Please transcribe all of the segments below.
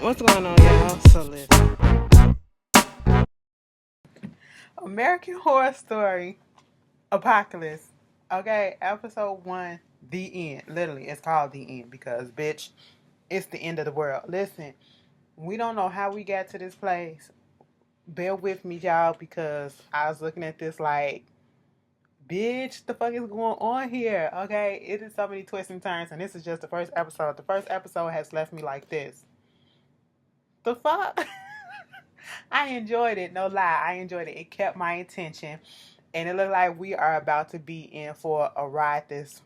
What's going on, y'all? So listen. American Horror Story Apocalypse. Okay, episode 1, the end. Literally, it's called the end because, bitch, it's the end of the world. Listen, we don't know how we got to this place. Bear with me, y'all, because I was looking at this like, bitch, the fuck is going on here? Okay, it is so many twists and turns, and this is just the first episode. The first episode has left me like this. The fuck? I enjoyed it, no lie. I enjoyed it. It kept my attention. And it looked like we are about to be in for a ride this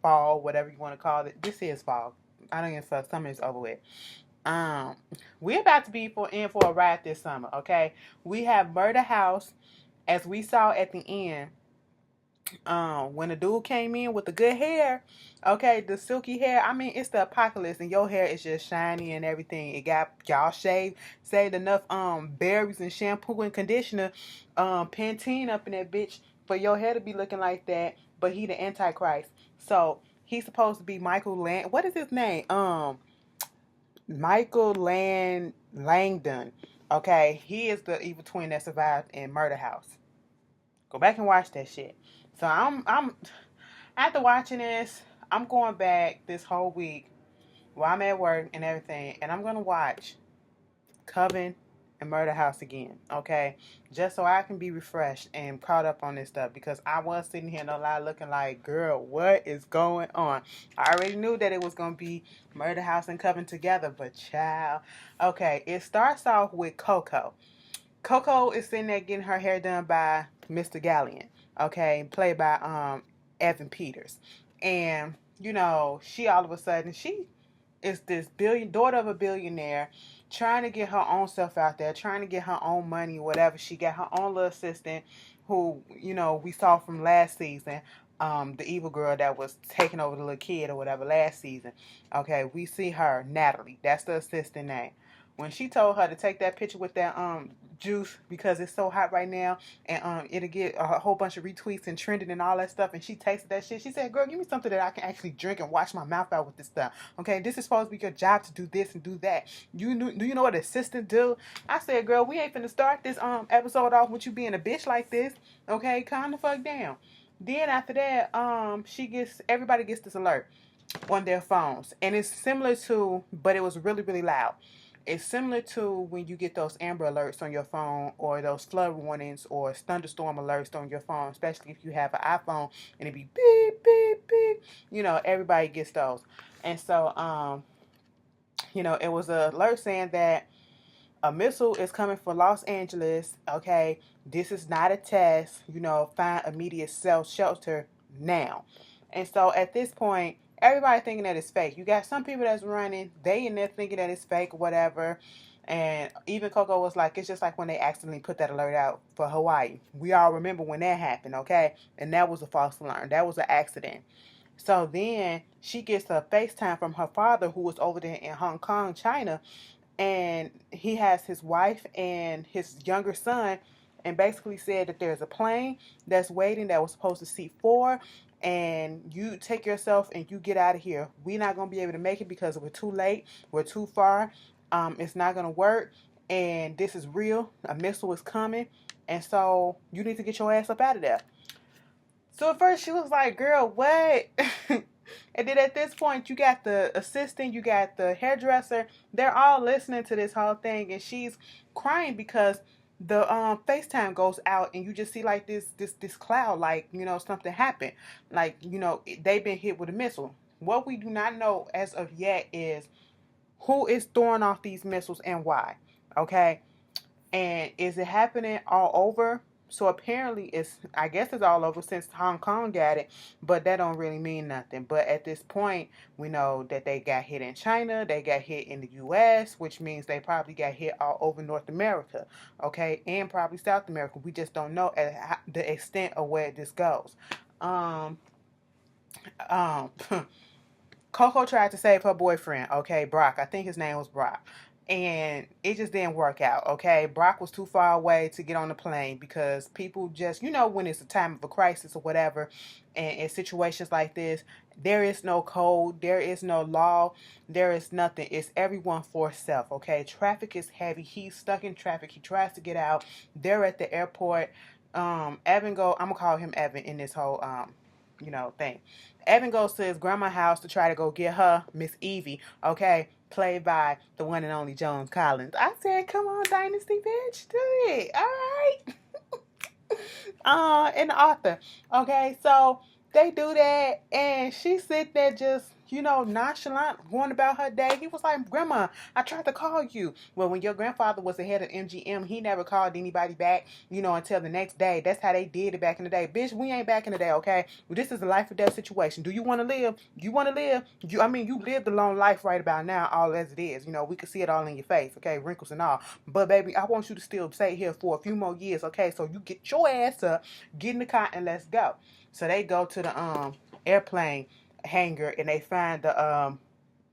fall, whatever you want to call it. This is fall. I don't even fuck. Summer is over with. Um, we're about to be in for a ride this summer. Okay, we have Murder House, as we saw at the end. When the dude came in with the good hair, okay, the silky hair. I mean, it's the apocalypse, and your hair is just shiny and everything. It got y'all saved enough berries and shampoo and conditioner, Pantene up in that bitch for your hair to be looking like that. But he the Antichrist, so he's supposed to be Michael Land. What is his name? Michael Langdon. Okay, he is the evil twin that survived in Murder House. Go back and watch that shit. So I'm after watching this, I'm going back this whole week while I'm at work and everything, and I'm gonna watch Coven and Murder House again, okay? Just so I can be refreshed and caught up on this stuff because I was sitting here no lie looking like, girl, what is going on? I already knew that it was gonna be Murder House and Coven together, but child. Okay, it starts off with Coco. Coco is sitting there getting her hair done by Mr. Gallion, okay, played by Evan Peters. And, she all of a sudden, she is this daughter of a billionaire trying to get her own self out there, trying to get her own money, whatever. She got her own little assistant who, we saw from last season, the evil girl that was taking over the little kid or whatever last season. Okay, we see her, Natalie. That's the assistant name. When she told her to take that picture with that juice because it's so hot right now and it'll get a whole bunch of retweets and trending and all that stuff, and she tasted that shit, she said, girl, give me something that I can actually drink and wash my mouth out with this stuff. Okay, this is supposed to be your job to do this and do that. Do you know what assistant do? I said, girl, we ain't finna start this episode off with you being a bitch like this. Okay, calm the fuck down. Then after that, everybody gets this alert on their phones, and it's similar to, but it was really really loud. It's similar to when you get those Amber Alerts on your phone or those flood warnings or thunderstorm alerts on your phone, especially if you have an iPhone and it be beep, beep, beep. Everybody gets those. And so, it was an alert saying that a missile is coming for Los Angeles. Okay, this is not a test. Find immediate self shelter now. And so at this point, everybody thinking that it's fake. You got some people that's running, they in there thinking that it's fake or whatever. And even Coco was like, it's just like when they accidentally put that alert out for Hawaii. We all remember when that happened, okay? And that was a false alarm. That was an accident. So then she gets a FaceTime from her father who was over there in Hong Kong, China, and he has his wife and his younger son, and basically said that there's a plane that's waiting that was supposed to seat 4, and you take yourself and you get out of here. We're not going to be able to make it because we're too late, we're too far, it's not going to work, and this is real, a missile is coming, and so you need to get your ass up out of there. So at first she was like, girl, what? And then at this point, you got the assistant, you got the hairdresser. They're all listening to this whole thing, and she's crying because the FaceTime goes out, and you just see like this cloud, like something happened, like they've been hit with a missile. What we do not know as of yet is who is throwing off these missiles and why. Okay, and is it happening all over? So apparently I guess it's all over since Hong Kong got it, but that don't really mean nothing. But at this point, we know that they got hit in China, they got hit in the US, which means they probably got hit all over North America, okay, and probably South America. We just don't know the extent of where this goes. Um, um, Coco tried to save her boyfriend, okay, Brock. I think his name was Brock. and it just didn't work out. Okay, Brock was too far away to get on the plane because people just, when it's a time of a crisis or whatever, and in situations like this, there is no code, there is no law, there is nothing. It's everyone for self. Okay, traffic is heavy. He's stuck in traffic. He tries to get out. They're at the airport. Evan I'm gonna call him Evan in this whole thing. Evan goes to his grandma's house to try to go get her Miss Evie. Okay, played by the one and only Jones Collins. I said, come on, Dynasty bitch, do it. All right. And the author. Okay, so they do that, and she sit there just, nonchalant, going about her day. He was like, Grandma, I tried to call you. Well, when your grandfather was the head of MGM, he never called anybody back, until the next day. That's how they did it back in the day. Bitch, we ain't back in the day, okay? Well, this is a life or death situation. Do you want to live? You want to live? You lived a long life right about now, all as it is. We can see it all in your face, okay? Wrinkles and all. But, baby, I want you to still stay here for a few more years, okay? So you get your ass up, get in the car, and let's go. So they go to the airplane hangar, and they find the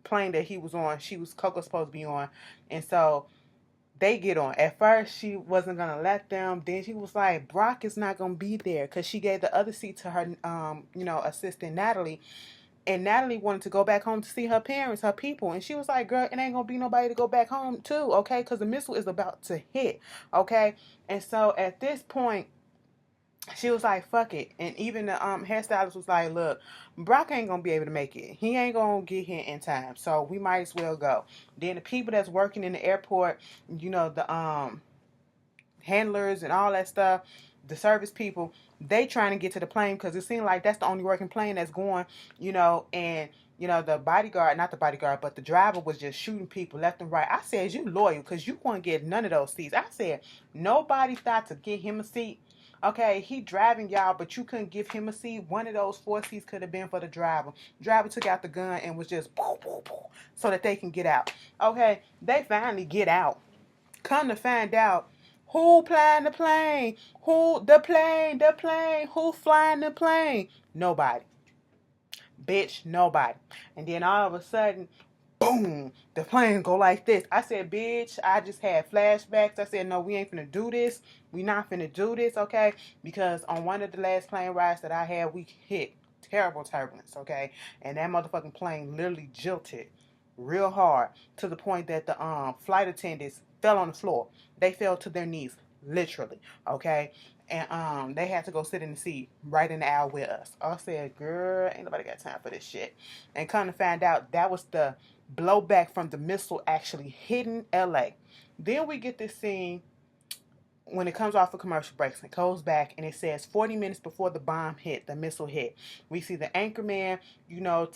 plane that he was on. Coco supposed to be on, and so they get on. At first, she wasn't gonna let them. Then she was like, "Brock is not gonna be there," because she gave the other seat to her, assistant Natalie. And Natalie wanted to go back home to see her parents, her people, and she was like, "Girl, it ain't gonna be nobody to go back home to, okay? Because the missile is about to hit, okay?" And so at this point, she was like, fuck it. And even the hairstylist was like, look, Brock ain't gonna be able to make it. He ain't gonna get here in time. So we might as well go. Then the people that's working in the airport, the handlers and all that stuff, the service people, they trying to get to the plane because it seemed like that's the only working plane that's going, and the bodyguard, not the bodyguard, but the driver was just shooting people left and right. I said, you loyal because you won't get none of those seats. I said, nobody thought to get him a seat. Okay, he driving y'all, but you couldn't give him a seat. One of those 4 seats could have been for the driver. Driver took out the gun and was just boo, boo, boo, so that they can get out. Okay, they finally get out. Come to find out, who flying the plane? The plane. Who flying the plane? Nobody. Bitch, nobody. And then all of a sudden, boom, the plane go like this. I said, bitch, I just had flashbacks. I said, no, we ain't finna do this. We not finna do this, okay? Because on one of the last plane rides that I had, we hit terrible turbulence, okay? And that motherfucking plane literally jilted real hard to the point that the flight attendants fell on the floor. They fell to their knees, literally, okay? And they had to go sit in the seat right in the aisle with us. I said, girl, ain't nobody got time for this shit. And come to find out, that was the blowback from the missile actually hitting LA. Then we get this scene when it comes off of commercial breaks. It goes back and it says 40 minutes before the bomb hit, the missile hit. We see the anchorman,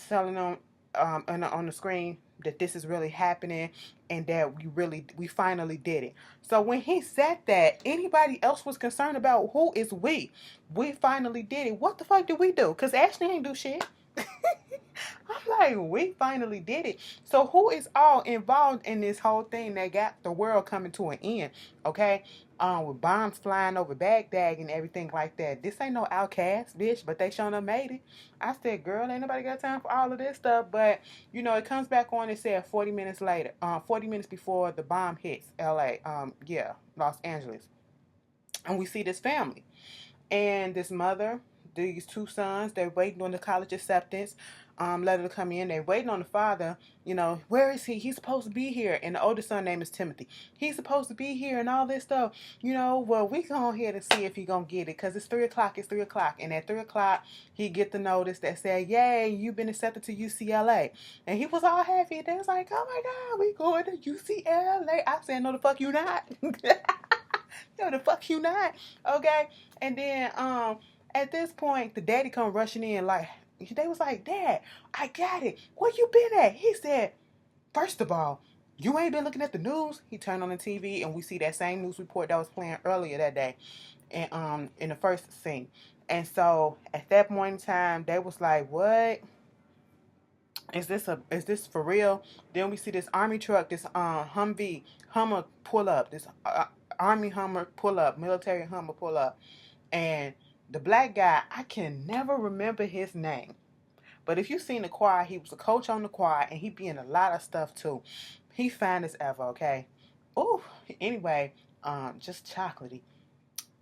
telling them on the screen that this is really happening and that we finally did it. So when he said that, anybody else was concerned about who is we. We finally did it. What the fuck did we do? Because Ashley ain't do shit. I'm like, we finally did it. So who is all involved in this whole thing that got the world coming to an end? Okay? With bombs flying over Baghdad and everything like that. This ain't no outcast, bitch, but they showing up made it. I said, girl, ain't nobody got time for all of this stuff. But, it comes back on and said 40 minutes later, 40 minutes before the bomb hits LA, Los Angeles. And we see this family. And this mother, these 2 sons, they're waiting on the college acceptance letter to come in. They're waiting on the father. Where is he? He's supposed to be here. And the oldest son name is Timothy. He's supposed to be here and all this stuff. Well, we go ahead and see if he gonna get it because it's 3 o'clock. It's 3 o'clock. And at 3 o'clock, he get the notice that said, yay, you've been accepted to UCLA. And he was all happy. They was like, oh my God, we going to UCLA. I said, no, the fuck you not. No, the fuck you not. Okay. And then at this point, the daddy come rushing in like, they was like, Dad, I got it. Where you been at? He said, first of all, you ain't been looking at the news. He turned on the TV and we see that same news report that was playing earlier that day and in the first scene. And so at that point in time, they was like, what? Is this for real? Then we see this army truck, this Hummer pull up, this army Hummer pull up, military Hummer pull up. And the black guy, I can never remember his name. But if you've seen the choir, he was a coach on the choir, and he be in a lot of stuff too. He fine as ever, okay? Ooh, anyway, just chocolatey.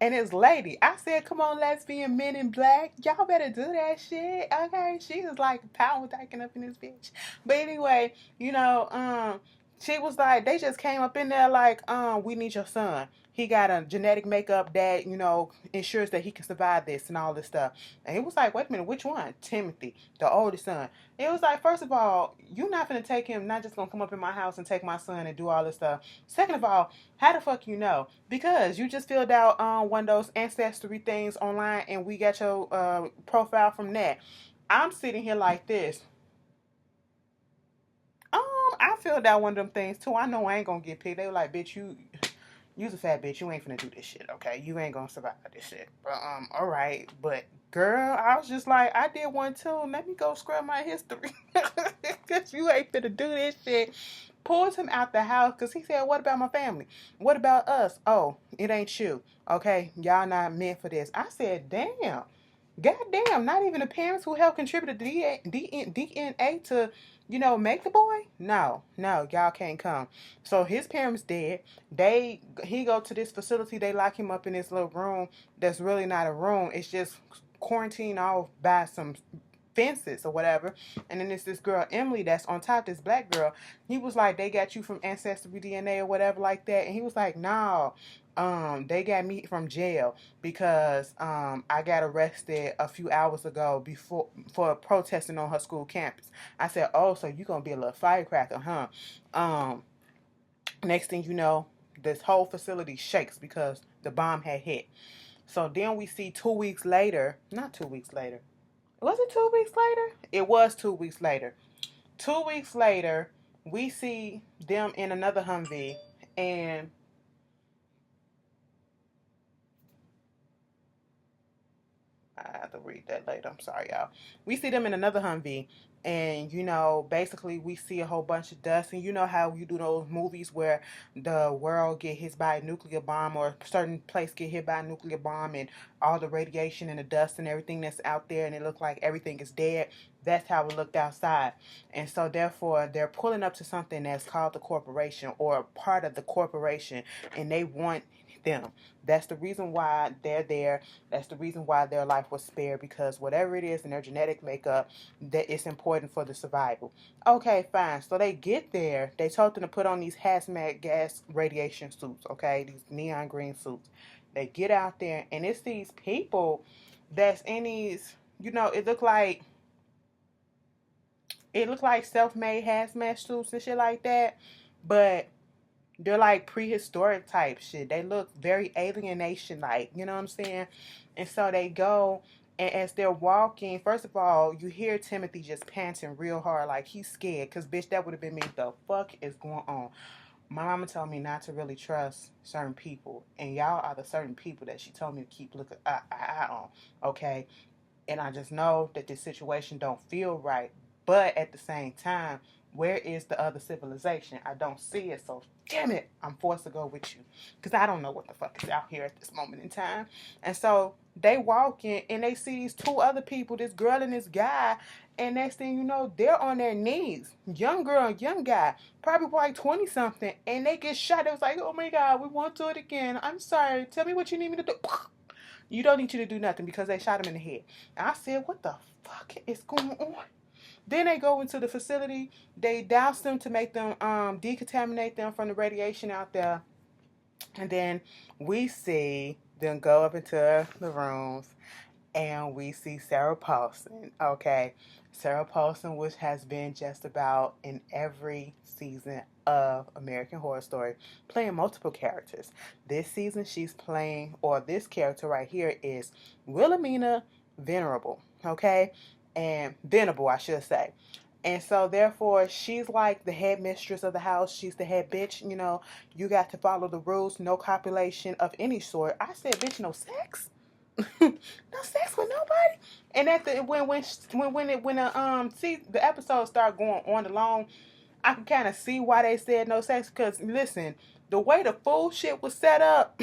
And his lady, I said, come on, lesbian men in black. Y'all better do that shit. Okay. She was like power taking up in this bitch. But anyway, she was like, they just came up in there like, we need your son. He got a genetic makeup that, ensures that he can survive this and all this stuff. And he was like, wait a minute, which one? Timothy, the oldest son. It was like, first of all, you're not gonna take him, not just gonna come up in my house and take my son and do all this stuff. Second of all, how the fuck you know? Because you just filled out one of those ancestry things online and we got your profile from that. I'm sitting here like this. I filled out one of them things too. I know I ain't gonna get picked. They were like, bitch, you's a fat bitch. You ain't finna do this shit, okay? You ain't gonna survive this shit. But alright. But girl, I was just like, I did one too. Let me go scrub my history. Cause you ain't finna do this shit. Pulls him out the house because he said, what about my family? What about us? Oh, it ain't you. Okay, y'all not meant for this. I said, damn. Goddamn, not even the parents who helped contribute the DNA to, make the boy? No, y'all can't come. So his parents dead. He go to this facility, they lock him up in this little room that's really not a room. It's just quarantined off by some fences or whatever. And then there's this girl Emily that's on top, this black girl. He was like, they got you from ancestry DNA or whatever like that. And he was like, no, they got me from jail because I got arrested a few hours ago before for protesting on her school campus. I said, oh, so you gonna be a little firecracker, huh? Next thing you know, this whole facility shakes because the bomb had hit. So then we see 2 weeks later, not 2 weeks later, was it 2 weeks later? It was 2 weeks later. 2 weeks later, we see them in another Humvee, and I have to read that later. I'm sorry, y'all. We see them in another Humvee, and basically we see a whole bunch of dust. And you know how you do those movies where the world get hit by a nuclear bomb, or a certain place get hit by a nuclear bomb, and all the radiation and the dust and everything that's out there, and it looks like everything is dead. That's how it looked outside. And so therefore they're pulling up to something that's called the corporation, or part of the corporation, and they want them. That's the reason why they're there. That's the reason why their life was spared, because whatever it is in their genetic makeup, that it's important for the survival. Okay, fine. So they get there. They told them to put on these hazmat gas radiation suits, okay? These neon green suits. They get out there, and it's these people that's in these, it look like self-made hazmat suits and shit like that, but they're like prehistoric type shit. They look very alienation like, you know what I'm saying? And so they go, and as they're walking, first of all, you hear Timothy just panting real hard, like he's scared. Cause bitch, that would have been me. The fuck is going on? My mama told me not to really trust certain people, and y'all are the certain people that she told me to keep looking eye on. Okay, and I just know that this situation don't feel right. But at the same time, where is the other civilization? I don't see it, so damn it, I'm forced to go with you. Because I don't know what the fuck is out here at this moment in time. And so they walk in and they see these two other people, this girl and this guy, and next thing you know, they're on their knees. Young girl and young guy, probably like 20 something, and they get shot. It was like, oh my God, we won't do it again. I'm sorry. Tell me what you need me to do. You don't need you to do nothing, because they shot him in the head. And I said, what the fuck is going on? Then they go into the facility. They douse them to make them decontaminate them from the radiation out there. And then we see them go up into the rooms, and we see Sarah Paulson. Okay, Sarah Paulson, which has been just about in every season of American Horror Story, playing multiple characters. This season she's playing, or this character right here is Wilhelmina Venerable. Okay, and Venable, I should say. And so therefore she's like the head mistress of the house. She's the head bitch. You got to follow the rules. No copulation of any sort. I said, bitch, no sex. No sex with nobody. And at the see the episode start going on along, I can kind of see why they said no sex. Because listen, the way the full shit was set up,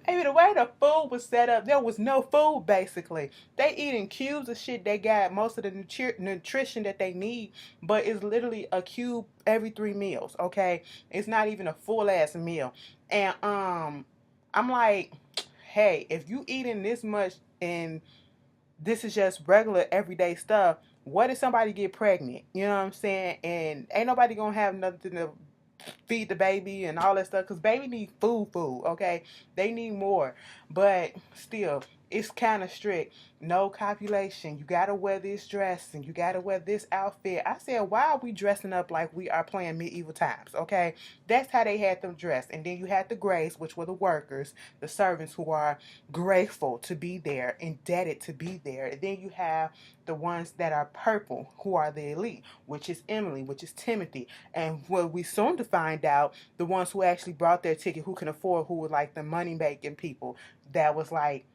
Maybe the way the food was set up, there was no food basically. They eating cubes of shit. They got most of the nutrition that they need, but it's literally a cube every 3 meals. Okay, it's not even a full ass meal. And I'm like, hey, if you eating this much and this is just regular everyday stuff, what if somebody get pregnant? You know what I'm saying? And ain't nobody gonna have nothing to feed the baby and all that stuff, because baby need food, okay? They need more. But still, it's kind of strict. No copulation. You gotta wear this dress and you gotta wear this outfit. I said, why are we dressing up like we are playing medieval times? Okay, that's how they had them dressed. And then you had the grays, which were the workers, the servants, who are grateful to be there, indebted to be there. And then you have the ones that are purple, who are the elite, which is Emily, which is Timothy. And what we soon to find out, the ones who actually brought their ticket, who can afford, who were like the money making people. That was like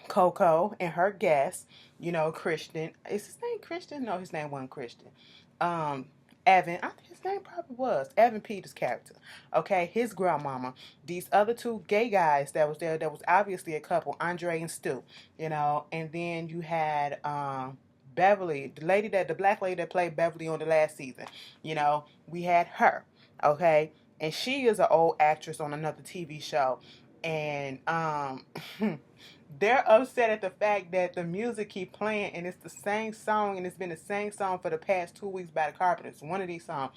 Coco and her guest, Christian. Is his name Christian? No, his name wasn't Christian. Um, Evan, I think his name probably was Evan Peters' character. Okay, his grandmama. These other two gay guys that was there, that was obviously a couple, Andre and Stu. And then you had Beverly, the black lady that played Beverly on the last season. We had her. Okay, and she is an old actress on another TV show, and they're upset at the fact that the music keep playing and it's the same song, and it's been the same song for the past 2 weeks by the Carpenters. One of these songs,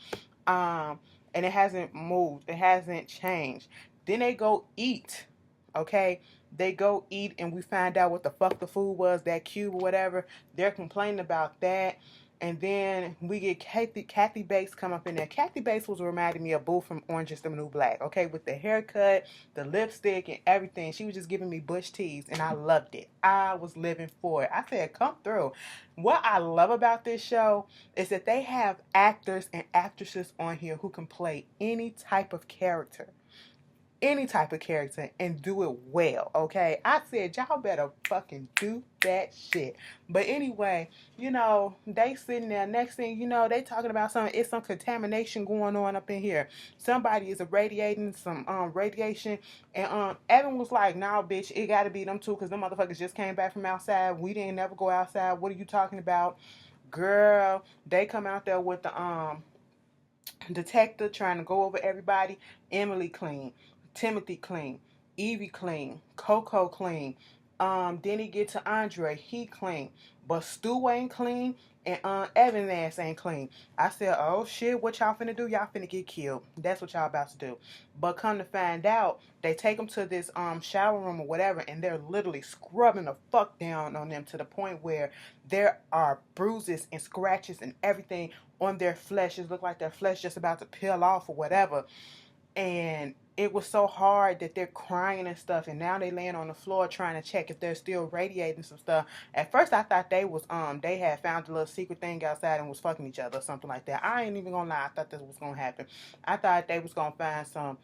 and it hasn't moved. It hasn't changed. Then they go eat. Okay, they go eat, and we find out what the fuck the food was, that cube or whatever. They're complaining about that. And then we get Kathy Bates come up in there. Kathy Bates was reminding me of Boo from Orange is the New Black. Okay, with the haircut, the lipstick, and everything. She was just giving me Bush tees, and I loved it. I was living for it. I said, come through. What I love about this show is that they have actors and actresses on here who can play any type of character. Any type of character, and do it well, okay? I said, y'all better fucking do that shit. But anyway, they sitting there. Next thing you know, they talking about it's some contamination going on up in here. Somebody is irradiating some radiation. And Evan was like, nah, bitch, it gotta be them two, because them motherfuckers just came back from outside. We didn't never go outside. What are you talking about? Girl, they come out there with the detective trying to go over everybody. Emily clean, Timothy clean, Evie clean, Coco clean. Then he get to Andre, he clean, but Stu ain't clean, and Evan ass ain't clean. I said, oh shit, what y'all finna do? Y'all finna get killed. That's what y'all about to do. But come to find out, they take them to this shower room or whatever, and they're literally scrubbing the fuck down on them to the point where there are bruises and scratches and everything on their flesh. It looked like their flesh just about to peel off or whatever. And it was so hard that they're crying and stuff, and now they laying on the floor trying to check if they're still radiating some stuff. At first I thought they had found a little secret thing outside and was fucking each other or something like that. I ain't even gonna lie, I thought this was gonna happen. I thought they was gonna find some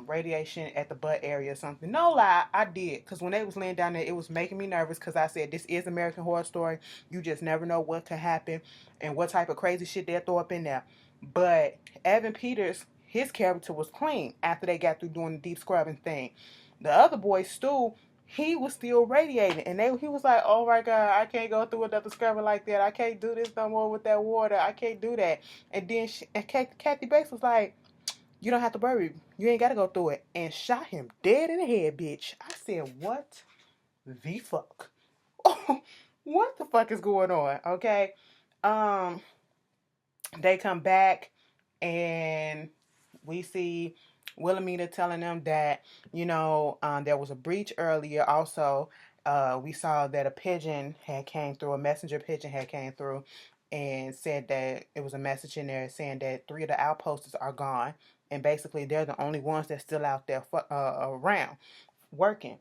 radiation at the butt area or something. No lie, I did, because when they was laying down there, it was making me nervous, because I said, this is American Horror Story. You just never know what could happen and what type of crazy shit they'll throw up in there. But Evan Peters, his character was clean after they got through doing the deep scrubbing thing. The other boy, Stu, he was still radiating. And he was like, oh my God, I can't go through another scrubber like that. I can't do this no more with that water. I can't do that. And then Kathy Bates was like, you don't have to worry. You ain't got to go through it. And shot him dead in the head, bitch. I said, what the fuck? What the fuck is going on? Okay. They come back, and we see Wilhelmina telling them that, there was a breach earlier. Also, we saw that a messenger pigeon had came through and said that it was a message in there saying that 3 of the outposts are gone. And basically, they're the only ones that's still out there around working.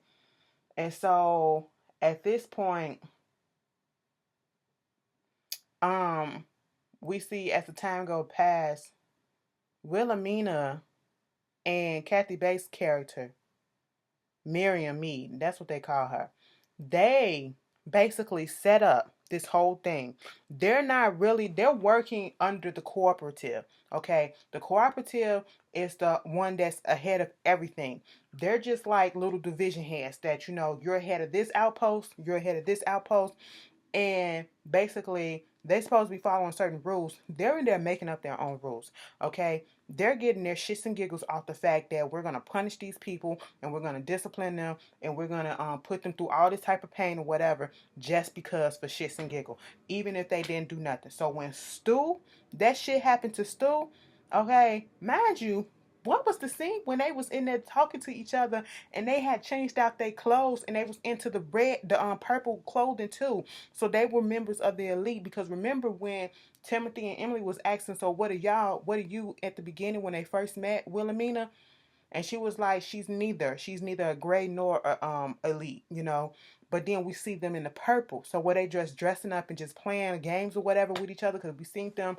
And so, at this point, we see as the time goes past, Wilhelmina and Kathy Bates' character, Miriam Mead, that's what they call her, they basically set up this whole thing. They're working under the cooperative. Okay, the cooperative is the one that's ahead of everything. They're just like little division heads that, you're ahead of this outpost, you're ahead of this outpost, and basically they're supposed to be following certain rules. They're in there making up their own rules. Okay, they're getting their shits and giggles off the fact that we're gonna punish these people and we're gonna discipline them and we're gonna put them through all this type of pain or whatever, just because, for shits and giggle, even if they didn't do nothing. So when Stu, that shit happened to Stu, okay, mind you, what was the scene when they was in there talking to each other and they had changed out their clothes and they was into the purple clothing too, so they were members of the elite. Because remember when Timothy and Emily was asking, so what are you at the beginning when they first met Wilhelmina? And she was like, she's neither a gray nor a elite. But then we see them in the purple. So were they just dressing up and just playing games or whatever with each other? Because we seen them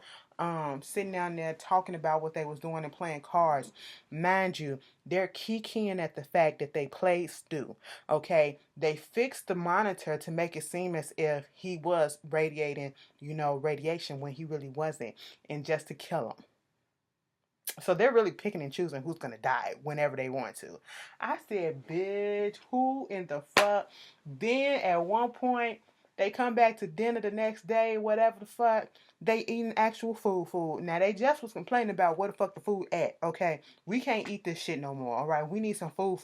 sitting down there talking about what they was doing and playing cards. Mind you, they're keying at the fact that they played Stu. Okay, they fixed the monitor to make it seem as if he was radiating, radiation, when he really wasn't, and just to kill him. So they're really picking and choosing who's gonna die whenever they want to. I said, bitch, who in the fuck? Then at one point, they come back to dinner the next day, whatever the fuck. They eating actual food. Now they just was complaining about where the fuck the food at. Okay, we can't eat this shit no more. All right, we need some food.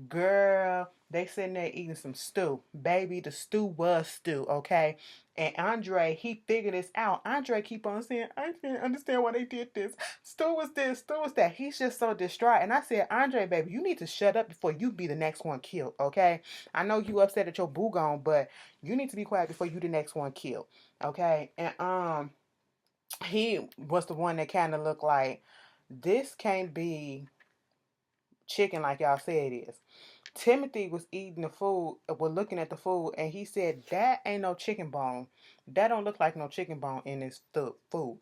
Girl, they sitting there eating some stew. Baby, the stew was stew. Okay. And Andre, he figured this out. Andre keep on saying, I can't understand why they did this. Stu was this, Stu was that. He's just so distraught. And I said, Andre, baby, you need to shut up before you be the next one killed, okay? I know you upset at your boo gone, but you need to be quiet before you the next one killed, okay? And he was the one that kind of looked like, this can't be chicken like y'all say it is. Timothy was eating the food, was looking at the food, and he said, that ain't no chicken bone. That don't look like no chicken bone in this food.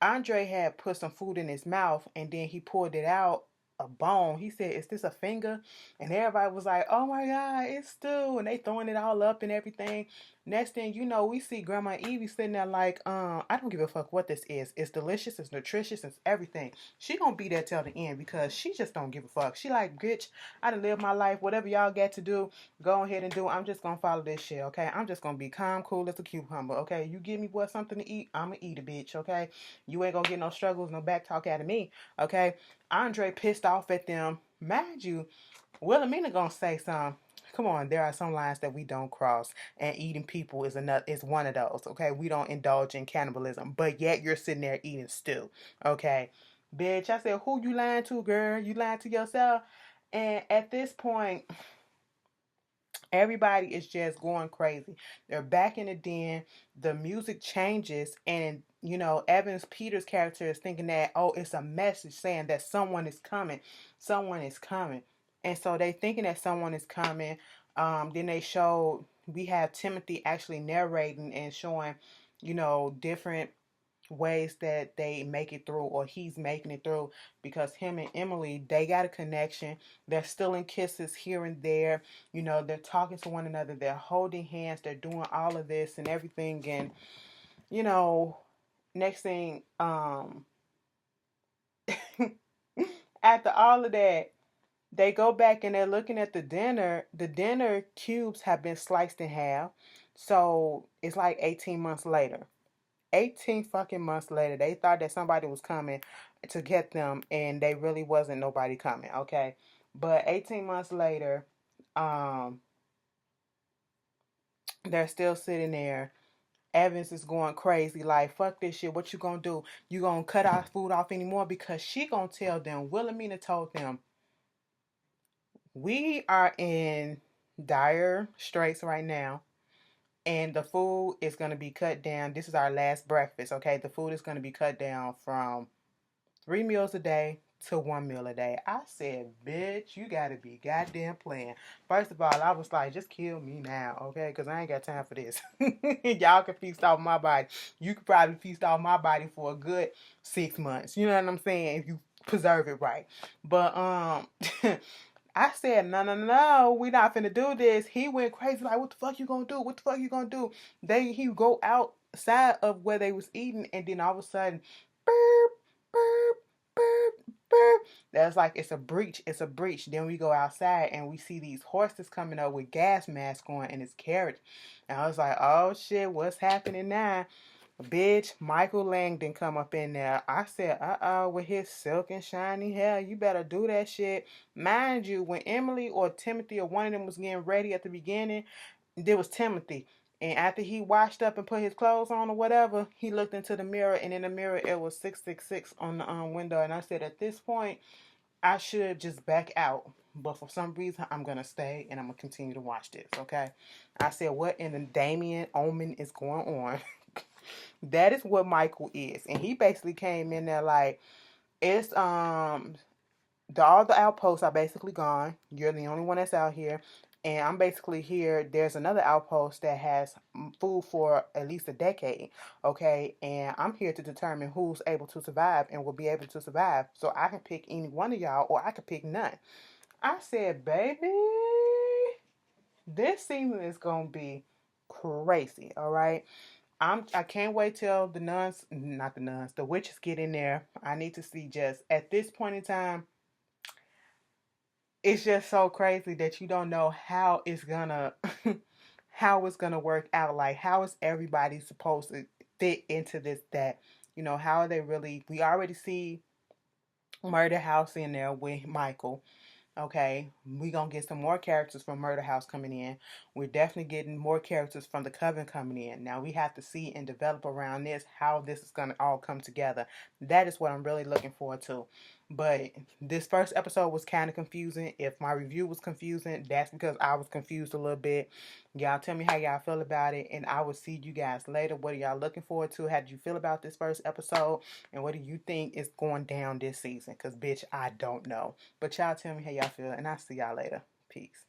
Andre had put some food in his mouth, and then he pulled it out, a bone. He said, is this a finger? And everybody was like, oh my God, it's stew. And they throwing it all up and everything. Next thing you know, we see Grandma Evie sitting there like, I don't give a fuck what this is. It's delicious, it's nutritious, it's everything. She gonna be there till the end because she just don't give a fuck. She like, bitch, I done lived my life. Whatever y'all got to do, go ahead and do. I'm just gonna follow this shit, okay? I'm just gonna be calm, cool as a cucumber, okay? You give me something to eat, I'ma eat it, bitch, okay? You ain't gonna get no struggles, no back talk out of me, okay? Andre pissed off at them. Mind you, Wilhelmina gonna say some. Come on, there are some lines that we don't cross, and eating people is one of those. Okay, we don't indulge in cannibalism, but yet you're sitting there eating stew. Okay, bitch, I said, who you lying to, girl? You lying to yourself? And at this point, everybody is just going crazy. They're back in the den. The music changes, and Evans Peters' character is thinking that, oh, it's a message saying that someone is coming. Someone is coming. And so they thinking that someone is coming. Then we have Timothy actually narrating and showing, different ways that they make it through, or he's making it through, because him and Emily, they got a connection. They're still in kisses here and there. They're talking to one another. They're holding hands. They're doing all of this and everything. And, next thing, after all of that, they go back and they're looking at the dinner. The dinner cubes have been sliced in half. So it's like 18 months later. 18 fucking months later, they thought that somebody was coming to get them, and they really wasn't nobody coming, okay? But 18 months later, they're still sitting there. Evans is going crazy, like, fuck this shit. What you gonna do? You gonna cut our food off anymore? Because she gonna tell them, Wilhelmina told them, we are in dire straits right now. And the food is going to be cut down. This is our last breakfast, okay? The food is going to be cut down from 3 meals a day to 1 meal a day. I said, bitch, you got to be goddamn playing. First of all, I was like, just kill me now, okay? Because I ain't got time for this. Y'all can feast off my body. You could probably feast off my body for a good 6 months. You know what I'm saying? If you preserve it right. But, I said, no, no, no, we not finna do this. He went crazy, like, what the fuck you gonna do? What the fuck you gonna do? He go outside of where they was eating, and then all of a sudden, burp, burp, burp, burp. That's like, it's a breach. It's a breach. Then we go outside and we see these horses coming up with gas masks on and it's carriage. And I was like, oh shit, what's happening now? Bitch, Michael Langdon come up in there. I said, with his silk and shiny hair, you better do that shit. Mind you, when Emily or Timothy or one of them was getting ready at the beginning, there was Timothy. And after he washed up and put his clothes on or whatever, he looked into the mirror, and in the mirror it was 666 on the window. And I said, at this point, I should just back out. But for some reason, I'm going to stay and I'm going to continue to watch this, okay? I said, what in the Damien Omen is going on? That is what Michael is. And he basically came in there like, it's all the outposts are basically gone. You're the only one that's out here. And I'm basically here. There's another outpost that has food for at least a decade. Okay. And I'm here to determine who's able to survive and will be able to survive. So I can pick any one of y'all or I can pick none. I said, baby, this season is going to be crazy. All right. I can't wait till the witches get in there. I need to see, just at this point in time, it's just so crazy that you don't know how it's gonna how it's gonna work out. Like, how is everybody supposed to fit into this? That, how are they really? We already see Murder House in there with Michael. Okay, we gonna get some more characters from Murder House coming in. We're definitely getting more characters from the Coven coming in. Now we have to see and develop around this how this is gonna all come together. That is what I'm really looking forward to. But this first episode was kind of confusing. If my review was confusing, that's because I was confused a little bit. Y'all tell me how y'all feel about it, and I will see you guys later. What are y'all looking forward to? How did you feel about this first episode? And what do you think is going down this season? Because, bitch, I don't know. But y'all tell me how y'all feel, and I'll see y'all later. Peace.